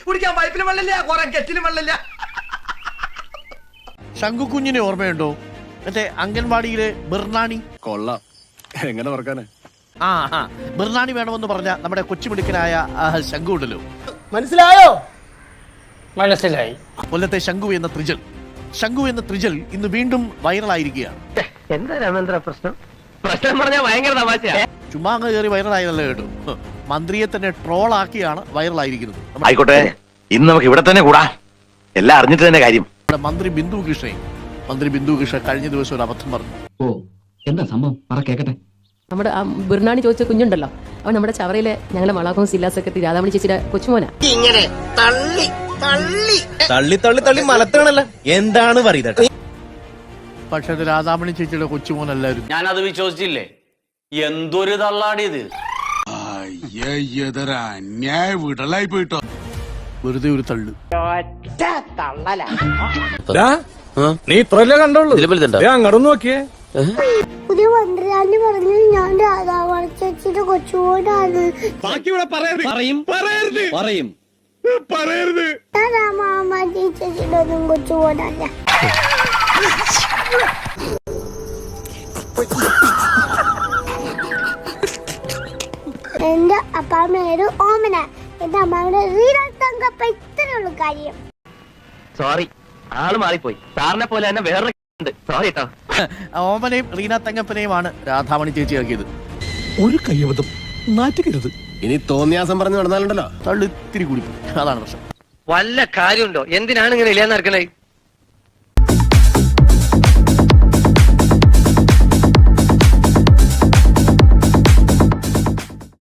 കുടിക്കാൻ പൈപ്പിലും വെള്ളമില്ല, കുറെ കെറ്റിലും വെള്ളമില്ല. ശംഖുക്കുഞ്ഞിനെ ഓർമ്മയുണ്ടോ? മറ്റേ അംഗൻവാടിയിലെ ബിർണാണി. കൊള്ളാം, എങ്ങനെ ഓർക്കാനെ? ബിർണാണി വേണമെന്ന് പറഞ്ഞ നമ്മുടെ കൊച്ചുമിടുക്കനായ ശംഖു ഉണ്ടല്ലോ. മനസ്സിലായോ? മനസ്സിലായി. കൊല്ലത്തെ ശംഖു എന്ന ത്രിജൽ ഇന്ന് വീണ്ടും വൈറലായിരിക്കുകയാണ്. എന്താ രാമേന്ദ്ര പ്രശ്നം? പ്രശ്നം പറഞ്ഞാൽ ഭയങ്കര തമാശയാ. ചുമ്മാ അങ്ങ് കയറി വൈറലായതല്ലേ കേട്ടു. മന്ത്രിയെ തന്നെ ട്രോളാക്കിയാണ് വൈറലായിരിക്കുന്നത്. ആയിക്കോട്ടെ, ഇന്ന് നമുക്ക് ഇവിടെ തന്നെ കൂടാ, എല്ലാം അറിഞ്ഞിട്ട് തന്നെ കാര്യം. മന്ത്രി ബിന്ദു കൃഷ്ണ കഴിഞ്ഞ ദിവസം ഒരു അബദ്ധം പറഞ്ഞു. ഓ, എന്താ സംഭവം? പറ കേക്കട്ടെ. നമ്മുടെ ആ ബിർണാണി ചോദിച്ച കുഞ്ഞുണ്ടല്ലോ, അവൻ നമ്മുടെ ചവറയിലെ ഞങ്ങളുടെ വളാക്കവും ജില്ലാ സെക്രട്ടറി രാധാമണി ചേച്ചിയുടെ കൊച്ചുമോനാ. ഇങ്ങനെ തള്ളി തള്ളി തള്ളി തള്ളി തള്ളി മലത്താണല്ലോ. എന്താണ് പറയുന്നത്? പക്ഷെ അത് രാധാമണി ചേച്ചിയുടെ കൊച്ചുമോനല്ലായിരുന്നു. ഞാനത് വിശ്വസിച്ചില്ലേ. എന്തൊരു തള്ളാടിയത്. വിടലായി പോയിട്ടോ. വെറുതെ ഒരു തള്ളു. നീ ഇത്രല്ലേ കണ്ടോളൂ, അങ്ങോട്ട് നോക്കിയേ. പുതിയ മന്ത്രിയാണ്ടി പറഞ്ഞു ഞാൻ രാധാമണി ചേച്ചിയുടെ കൊച്ചുമോനാണ്. ഞാൻ രാമാമണി ചേച്ചിയുടെ ഒന്നും കൊച്ചുമോനല്ല. എന്റെ അപ്പാമ്മയുടെ ഓമന, എന്റെ അമ്മാവിടെ റീനത്തങ്കപ്പ. ഇത്രയുള്ള കാര്യം. സോറി, ആള് മാറിപ്പോയി. സാറിനെ പോലെ തന്നെ വേറെ സോറി കേട്ടോ. ഓമനയും റീന തങ്കപ്പനെയുമാണ് രാധാമണി ചേച്ചിയാക്കിയത്. ഒരു കയ്യബദ്ധം നാറ്റുകരുത്. ഇനി തോന്നിയാസം പറഞ്ഞു നടന്നാലുണ്ടല്ലോ, തള്ളു ഇത്തിരി കൂടി. അതാണ് പ്രശ്നം. വല്ല കാര്യമുണ്ടോ? എന്തിനാണ് ഇങ്ങനെ ഇല്ലാന്ന് നടക്കണേ?